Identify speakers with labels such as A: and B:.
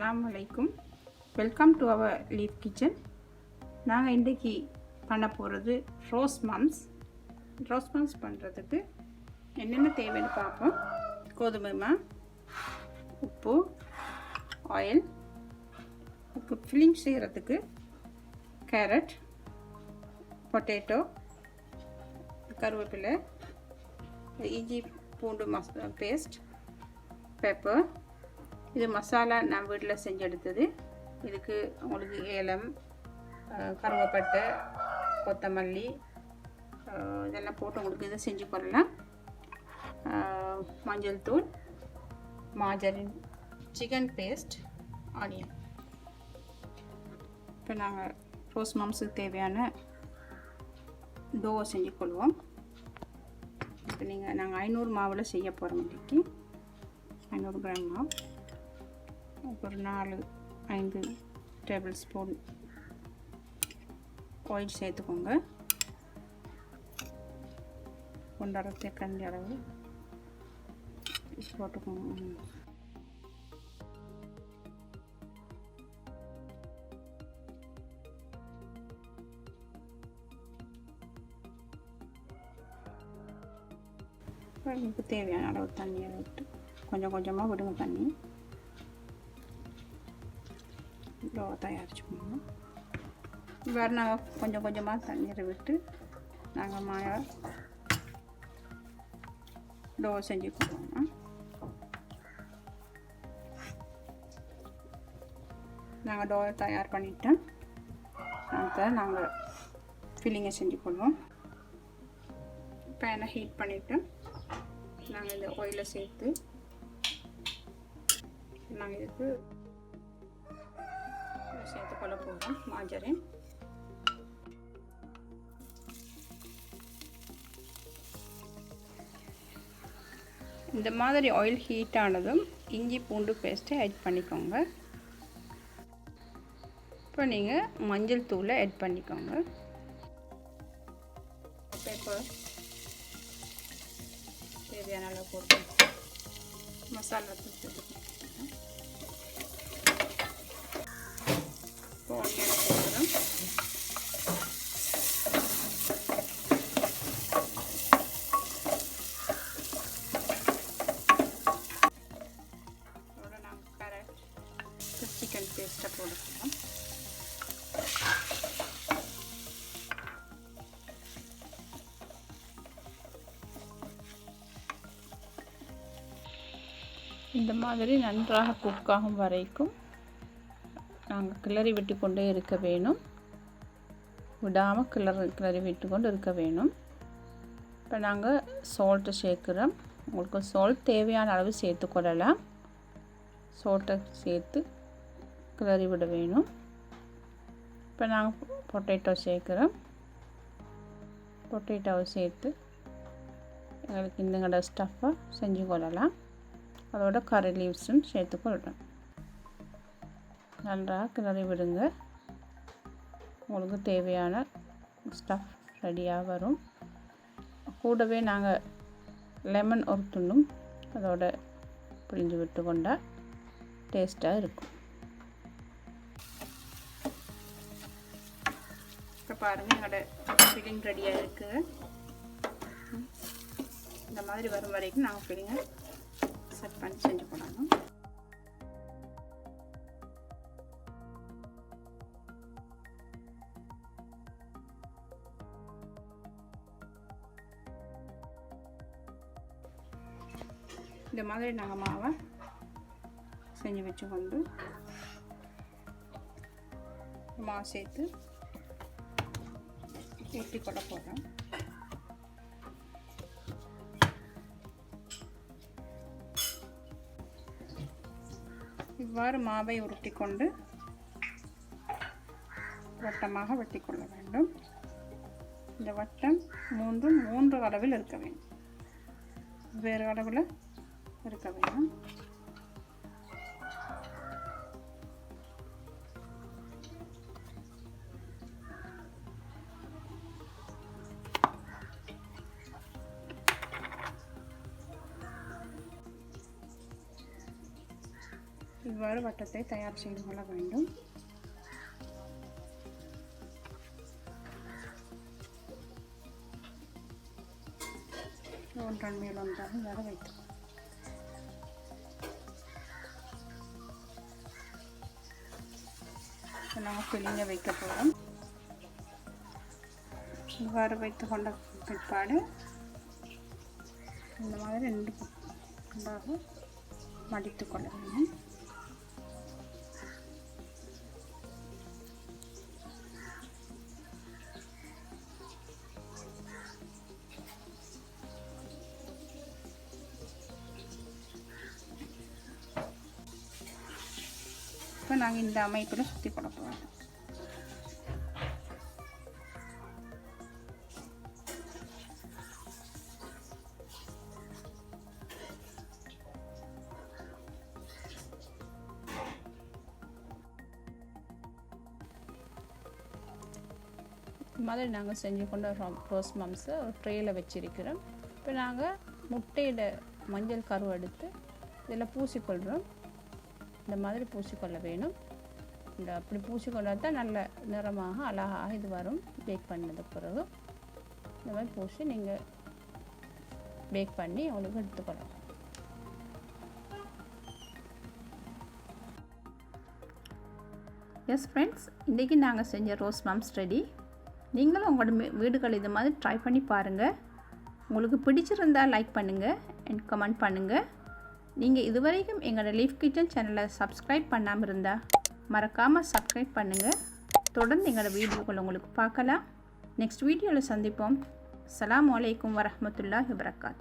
A: Assalamu alaikum. Welcome to our Leaf Kitchen. நாங்கள் இன்றைக்கி பண்ண போகிறது ரோஸ்ட் மம்ஸ் பண்ணுறதுக்கு என்னென்ன தேவைன்னு பார்ப்போம். கோதுமை மா, உப்பு, ஆயில், ஃபில்லிங் செய்கிறதுக்கு கேரட், பொட்டேட்டோ, கருவேப்பிலை, இஞ்சி பூண்டு பேஸ்ட், பெப்பர். இது மசாலா நான் வீட்டில் செஞ்சு எடுத்தது. இதுக்கு உங்களுக்கு ஏலம், கருவேப்பட்டை, கொத்தமல்லி இதெல்லாம் போட்டு உங்களுக்கு இதை செஞ்சு கொள்ளலாம். மஞ்சள் தூள், மாஜரின், சிக்கன் பேஸ்ட், ஆனியன். இப்போ நாங்கள் ரோஸ் மம்ஸுக்கு தேவையான டோவை செஞ்சு கொள்வோம். இப்போ நாங்கள் 500 மாவில் செய்ய போகிறோம். இன்றைக்கி 500 கிராம் மாவு, ஒரு 4-5 டேபிள் ஸ்பூன் ஆயில் சேர்த்துக்கோங்க. 1.5 தேக்கரண்டி அளவு போட்டுக்கோங்க. உங்களுக்கு தேவையான அளவு தண்ணியை விட்டு கொஞ்சம் கொஞ்சமாக விடுங்க. தண்ணி டோ தயாரிச்சுக்கோங்க. வேறு நாங்கள் கொஞ்சம் கொஞ்சமாக தண்ணீரை விட்டு நாங்கள் மாயா டோ செஞ்சு கொடுப்போம். நாங்கள் டோ தயார் பண்ணிவிட்டோம். அதை நாங்கள் ஃபில்லிங்கை செஞ்சு கொள்வோம். பேனை ஹீட் பண்ணிவிட்டு நாங்கள் இந்த ஆயிலை சேர்த்து நாங்கள் இதுக்கு சேர்த்து கொள்ள போகிறோம். மாஜரின், இந்த மாதிரி ஆயில் ஹீட் ஆனதும் இஞ்சி பூண்டு பேஸ்ட்டை ஆட் பண்ணிக்கோங்க. இப்போ நீங்கள் மஞ்சள் தூளை ஆட் பண்ணிக்கோங்க. பெப்பர் தேவையான அளவு போட்டு மசாலா தூள் சேர்த்துக்கோங்க. இப்போ ஆனியன் சேர்க்குறோம். அதோட நாங்கள் கேரட், சிக்கன் பேஸ்ட்டை போட்டுக்கலாம். இந்த மாதிரி நன்றாக குக்காகும் வரைக்கும் நாங்கள் கிளறி விட்டு கொண்டே இருக்க வேணும். விடாமல் கிளறி விட்டு கொண்டு இருக்க வேணும். இப்போ நாங்கள் சால்ட்டு சேர்க்குறோம். உங்களுக்கு சால்ட் தேவையான அளவு சேர்த்து கொள்ளலாம். சால்ட்டை சேர்த்து கிளறி விட வேணும். இப்போ நாங்கள் பொட்டேட்டோ சேர்க்குறோம். பொட்டேட்டோவை சேர்த்து எங்களுக்கு இந்த ஸ்டஃப்பை செஞ்சு கொள்ளலாம். அதோட கறி லீவ்ஸும் சேர்த்து கொள்கிறேன். நன்றாக கிளறி விடுங்க. உங்களுக்கு தேவையான ஸ்டஃப் ரெடியாக வரும். கூடவே நாங்கள் லெமன் ஒரு துண்டும் அதோட பிழிஞ்சு விட்டு கொண்டால் டேஸ்ட்டாக இருக்கும். இப்போ பாருங்கள், எங்களோட ஃபில்லிங் ரெடியாக இருக்குது. இந்த மாதிரி வரும் வரைக்கும் நாங்கள் ஃபில்லிங்கை செட் பண்ணி செஞ்சு போடணும். இந்த மாதிரி நாங்கள் மாவை செஞ்சு வச்சு கொண்டு மாவு சேர்த்து ஊற்றி கொள்ள போகிறோம். இவ்வாறு மாவை உருட்டி கொண்டு வட்டமாக வெட்டி கொள்ள வேண்டும். இந்த வட்டம் மூன்று அளவில் இருக்க வேண்டும். வேறு அளவில் இருக்க வேண்டும். இவ்வாறு வட்டத்தை தயார் செய்து கொள்ள வேண்டும். ஒன்றன் மேல் ஒன்றாக வேக வைத்துக்கொள்ளும். நாங்கள் பிழிங்க வைக்க போகிறோம். இவ்வாறு வைத்து கொண்ட பிற்பாடு இந்த மாதிரி 2 ஒன்றாக மடித்து கொள்ள வேண்டும். இப்போ நாங்கள் இந்த அமைப்பில் சுற்றி கொள்ள போகிறோம். இந்த மாதிரி நாங்கள் செஞ்சு கொண்ட ரோஸ் மம்ஸை ஒரு ட்ரேயில் வச்சிருக்கிறோம். இப்போ நாங்கள் முட்டையோட மஞ்சள் கரு எடுத்து இதில் பூசிக்கொள்கிறோம். இந்த மாதிரி பூசிக்கொள்ள வேணும். இந்த அப்படி பூசிக்கொண்டா தான் நல்ல நிறமாக அழகாக இது வரும். பேக் பண்ணது பிறகு இந்த மாதிரி பூசி நீங்கள் பேக் பண்ணி உங்களுக்கு எடுத்துக்கொள்ளலாம். எஸ் ஃப்ரெண்ட்ஸ், இன்றைக்கி நாங்கள் செஞ்ச ரோஸ் மம்ஸ் ரெடி. நீங்களும் உங்களோட வீடுகள் இது மாதிரி ட்ரை பண்ணி பாருங்கள். உங்களுக்கு பிடிச்சிருந்தால் லைக் பண்ணுங்கள் அண்ட் கமெண்ட் பண்ணுங்கள். நீங்கள் இதுவரைக்கும் எங்களோட லீஃப் கிச்சன் சேனலை சப்ஸ்கிரைப் பண்ணாமல் இருந்தால் மறக்காமல் சப்ஸ்கிரைப் பண்ணுங்கள். தொடர்ந்து எங்களோட வீடியோக்கள் உங்களுக்கு பார்க்கலாம். நெக்ஸ்ட் வீடியோவில் சந்திப்போம். அஸ்ஸலாமு அலைக்கும் வரஹ்மத்துல்லாஹி வபரகாத்துஹு.